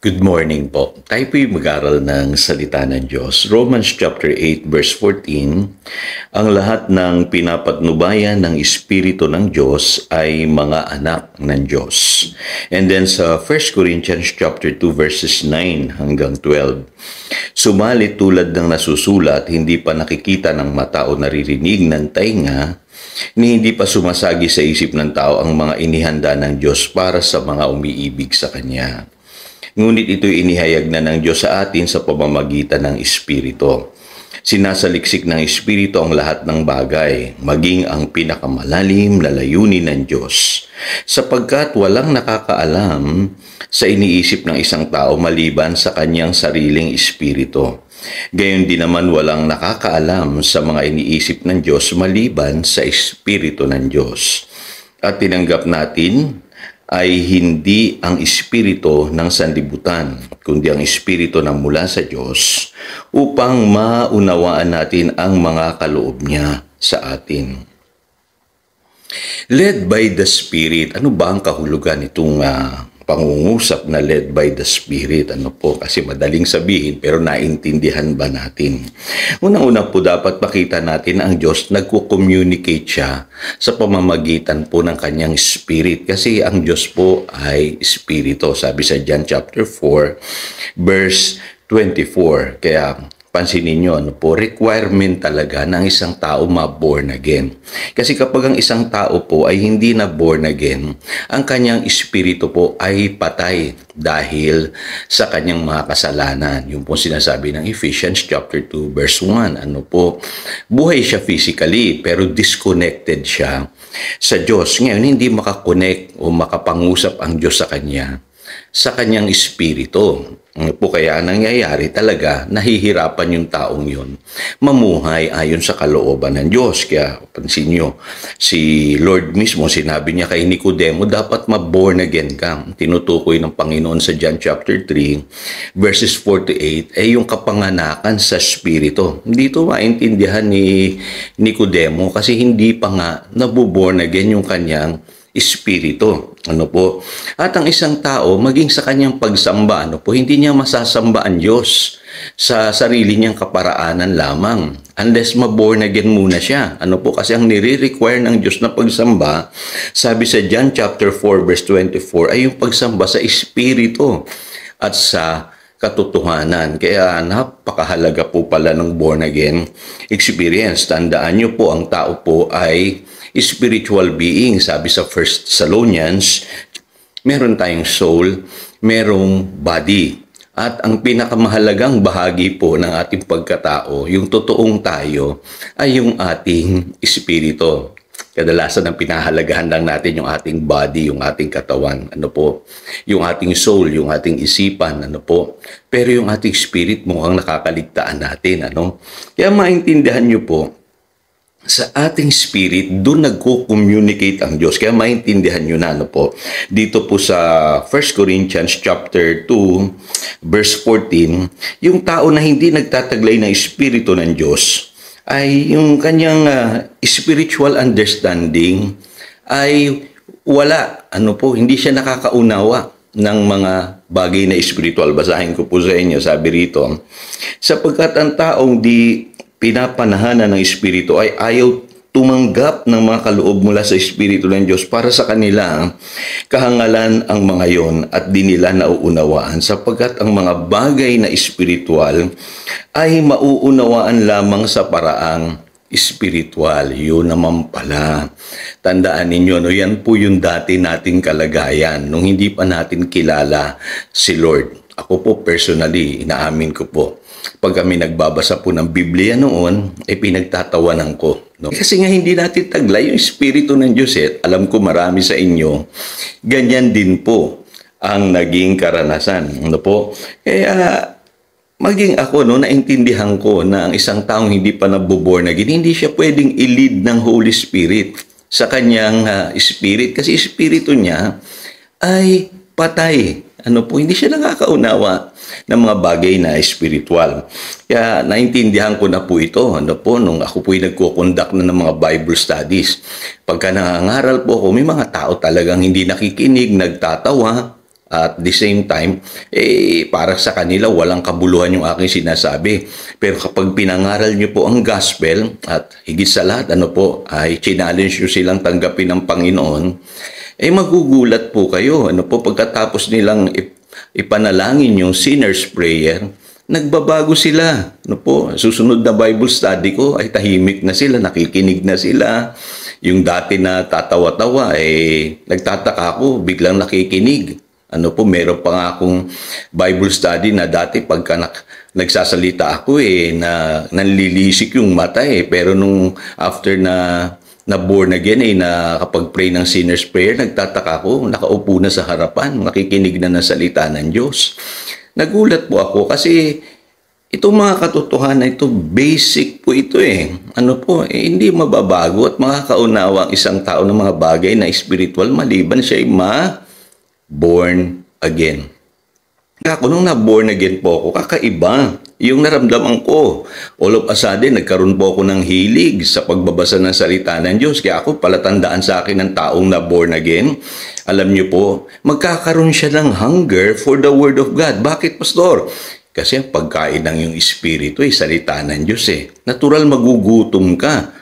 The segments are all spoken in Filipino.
Good morning po. Tayo po'y mag-aral ng salita ng Diyos. Romans chapter 8 verse 14, ang lahat ng pinapatnubayan ng Espiritu ng Diyos ay mga anak ng Diyos. And then sa 1 Corinthians chapter 2 verses 9 hanggang 12, sumalit tulad ng nasusulat, hindi pa nakikita ng mata o naririnig ng tainga, ni hindi pa sumasagi sa isip ng tao ang mga inihanda ng Diyos para sa mga umiibig sa Kanya. Ngunit ito'y inihayag na ng Diyos sa atin sa pamamagitan ng Espiritu. Sinasaliksik ng Espiritu ang lahat ng bagay, maging ang pinakamalalim na layunin ng Diyos. Sapagkat walang nakakaalam sa iniisip ng isang tao maliban sa kanyang sariling espiritu. Gayon din naman walang nakakaalam sa mga iniisip ng Diyos maliban sa Espiritu ng Diyos. At tinanggap natin ay hindi ang espiritu ng sanlibutan, kundi ang espiritu na mula sa Diyos upang maunawaan natin ang mga kaloob niya sa atin. Led by the Spirit. Ano ba ang kahulugan itong pangungusap na led by the Spirit? Ano po? Kasi madaling sabihin pero naintindihan ba natin? Unang-una po dapat makita natin ang Diyos nagko-communicate siya sa pamamagitan po ng kanyang Spirit. Kasi ang Diyos po ay Espiritu. Sabi sa John chapter 4 verse 24. Kaya pansinin nyo, ano po, requirement talaga ng isang tao ma-born again. Kasi kapag ang isang tao po ay hindi na born again, ang kanyang espiritu po ay patay dahil sa kanyang mga kasalanan. Yung po sinasabi ng Ephesians chapter 2 verse 1. Ano po, buhay siya physically pero disconnected siya sa Diyos. Ngayon, hindi makakonect o makapangusap ang Diyos sa kanyang espiritu. Ano po kaya nangyayari talaga, nahihirapan yung taong yun mamuhay ayon sa kalooban ng Diyos. Kaya pansin nyo, si Lord mismo sinabi niya kay Nicodemo, dapat ma-born again ka. Tinutukoy ng Panginoon sa John chapter 3 verses 4 to 8 ay yung kapanganakan sa espiritu. Hindi ito maintindihan ni Nicodemo kasi hindi pa nga nabuborn again yung kanyang espiritu. Ano po? At ang isang tao, maging sa kanyang pagsamba, ano po, hindi niya masasamba ang Diyos sa sarili niyang kaparaanan lamang. Unless ma-born again muna siya. Ano po? Kasi ang nire-require ng Diyos na pagsamba, sabi sa John chapter 4 verse 24, ay yung pagsamba sa espiritu at sa katotohanan. Kaya napakahalaga po pala ng born again experience. Tandaan niyo po, ang tao po ay spiritual being. Sabi sa 1 Thessalonians, meron tayong soul, merong body. At ang pinakamahalagang bahagi po ng ating pagkatao, yung totoong tayo, ay yung ating espiritu. Kadalasan ang pinahalagahan lang natin yung ating body, yung ating katawan, ano po, yung ating soul, yung ating isipan, ano po. Pero yung ating spirit mukhang nakakaligtaan natin, ano. Kaya maintindihan nyo po, sa ating spirit, doon nagko-communicate ang Diyos. Kaya maintindihan nyo na, ano po. Dito po sa 1 Corinthians chapter 2, verse 14, yung tao na hindi nagtataglay ng espiritu ng Diyos, ay yung kanyang spiritual understanding ay wala. Ano po, hindi siya nakakaunawa ng mga bagay na spiritual. Basahin ko po sa inyo, sabi rito, sapagkat ang taong di pinapanahanan ng Espiritu ay ayaw tumanggap ng mga kaloob mula sa Espiritu ng Diyos para sa kanila. Kahangalan ang mga yon at di nila nauunawaan sapagkat ang mga bagay na espiritual ay mauunawaan lamang sa paraang espiritual. Yun naman pala. Tandaan ninyo, no, yan po yung dati nating kalagayan nung hindi pa natin kilala si Lord. Ako po personally, inaamin ko po, pag kami nagbabasa po ng Biblia noon, pinagtatawanan ko. No? Kasi nga hindi natin taglay yung Espiritu ng Diyos. Alam ko marami sa inyo, ganyan din po ang naging karanasan. Ano po? Kaya maging ako, no, naintindihan ko na ang isang taong hindi pa nabuborn again, hindi siya pwedeng i-lead ng Holy Spirit sa kanyang spirit. Kasi espiritu niya ay patay. Ano po, hindi siya nakakaunawa ng mga bagay na espiritual. Kaya naintindihan ko na po ito. Ano po, nung ako po'y nagkukondak na ng mga Bible studies. Pagka nangangaral po ako, may mga tao talagang hindi nakikinig, nagtatawa, At the same time, para sa kanila, walang kabuluhan yung aking sinasabi. Pero kapag pinangaral nyo po ang gospel, at higit sa lahat, ay challenge nyo silang tanggapin ng Panginoon, magugulat po kayo. Pagkatapos nilang ipanalangin yung sinner's prayer, nagbabago sila. Susunod na Bible study ko ay tahimik na sila, nakikinig na sila. Yung dati na tatawa-tawa, nagtataka ako, biglang nakikinig. Meron pa nga akong Bible study na dati pagka nagsasalita ako na nanlilisik yung mata pero nung after na born again na kapag pray ng sinner's prayer, nagtataka ako, nakaupo na sa harapan, nakikinig na ng salita ng Diyos. Nagulat po ako kasi itong mga katotohanan ito, basic po ito hindi mababago at makakaunawa ang isang tao ng mga bagay na spiritual maliban siya born again. Ako nung na-born again po ako, kakaiba. Yung naramdaman ko, all of a sudden, nagkaroon po ako ng hilig sa pagbabasa ng salita ng Diyos. Kaya ako palatandaan sa akin ng taong na-born again. Alam niyo po, magkakaroon siya ng hunger for the Word of God. Bakit, Pastor? Kasi ang pagkain ng yung Espiritu ay salita ng Diyos Natural magugutom ka.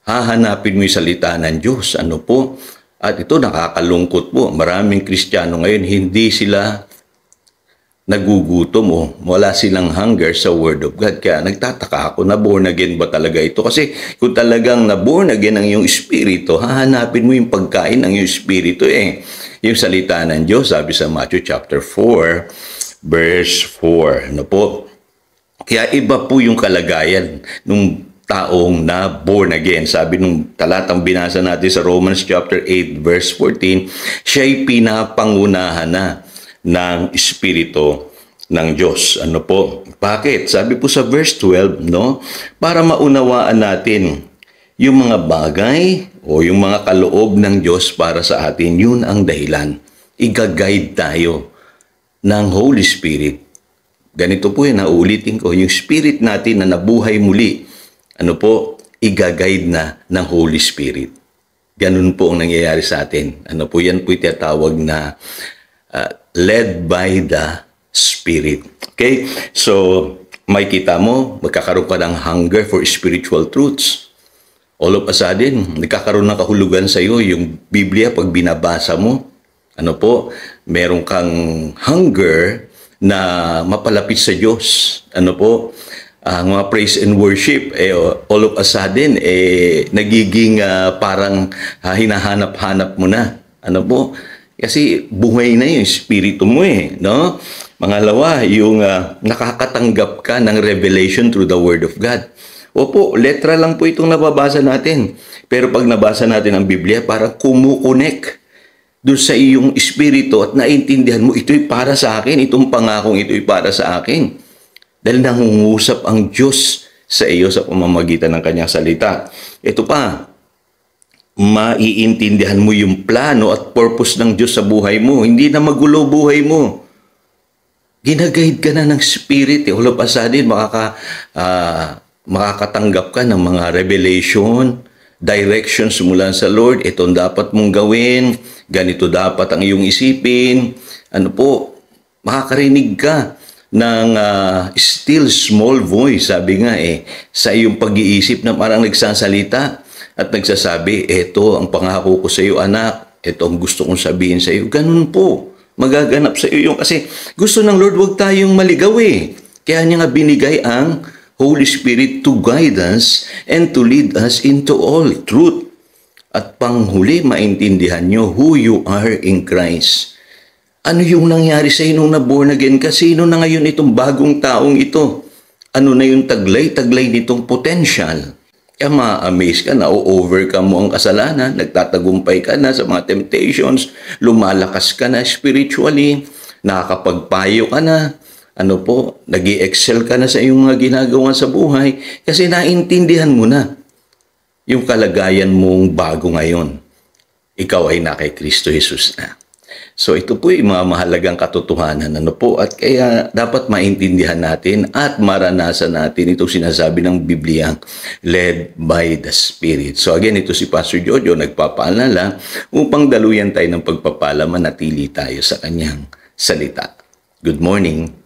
Hahanapin mo yung salita ng Diyos. At ito nakakalungkot po. Maraming Kristiyano ngayon, hindi sila nagugutom wala silang hunger sa Word of God. Kaya nagtataka ako, na born again ba talaga ito? Kasi kung talagang na born again ang iyong Espiritu, hahanapin mo yung pagkain ng iyong Espiritu Yung salita ng Diyos, sabi sa Matthew chapter 4, verse 4. Kaya iba po yung kalagayan nung taong na born again. Sabi nung talatang binasa natin sa Romans chapter 8 verse 14, siya'y pinapangunahan na ng Espiritu ng Diyos. Bakit? Sabi po sa verse 12, para maunawaan natin yung mga bagay o yung mga kaloob ng Diyos para sa atin, yun ang dahilan. Iga-guide tayo ng Holy Spirit. Ganito po nauulitin ko, yung Spirit natin na nabuhay muli, iga-guide na ng Holy Spirit. Ganun po ang nangyayari sa atin. Yan po tinatawag na led by the Spirit. Okay? So, makikita mo, magkakaroon ka ng hunger for spiritual truths. All of a sudden, nagkakaroon ng kahulugan sa iyo yung Biblia pag binabasa mo. Meron kang hunger na mapalapit sa Diyos. Ang mga praise and worship, all of a sudden, nagiging parang hinahanap-hanap mo na. Kasi buhay na yung espiritu mo no? Pangalawa, yung nakakatanggap ka ng revelation through the Word of God. Opo, letra lang po itong nababasa natin. Pero pag nabasa natin ang Biblia, parang kumukonek doon sa iyong espiritu at naintindihan mo, ito'y para sa akin, itong pangakong ito'y para sa akin. Dahil nangungusap ang Diyos sa iyo sa pamamagitan ng kanyang salita. Ito pa, maiintindihan mo yung plano at purpose ng Diyos sa buhay mo. Hindi na magulo buhay mo. Ginaguide ka na ng Spirit. All of a sudden, makakatanggap ka ng mga revelation, directions mula sa Lord. Ito dapat mong gawin. Ganito dapat ang iyong isipin. Makakarinig ka ng still small voice, sabi nga sa iyong pag-iisip na parang nagsasalita at nagsasabi, eto ang pangako ko sa iyo anak, eto ang gusto kong sabihin sa iyo. Ganun po, magaganap sa iyo yung kasi gusto ng Lord wag tayong maligaw Kaya niya nga binigay ang Holy Spirit to guide us and to lead us into all truth. At panghuli, maintindihan nyo who you are in Christ. Ano yung nangyari sa inyo nung na-born again ka? Sino na ngayon itong bagong taong ito? Ano na yung taglay nitong potential? Kaya ma-amaze ka na, o-overcome mo ang kasalanan, nagtatagumpay ka na sa mga temptations, lumalakas ka na spiritually, nakakapagpayo ka na, nag-i-excel ka na sa iyong mga ginagawa sa buhay, kasi naintindihan mo na yung kalagayan mong bago ngayon. Ikaw ay na kay Kristo Jesus na. So ito po yung mga mahalagang katotohanan at kaya dapat maintindihan natin at maranasan natin itong sinasabi ng Biblia, led by the Spirit. So again, ito si Pastor Jojo nagpapaalala upang daluyan tayo ng pagpapala, manatili tayo sa kanyang salita. Good morning.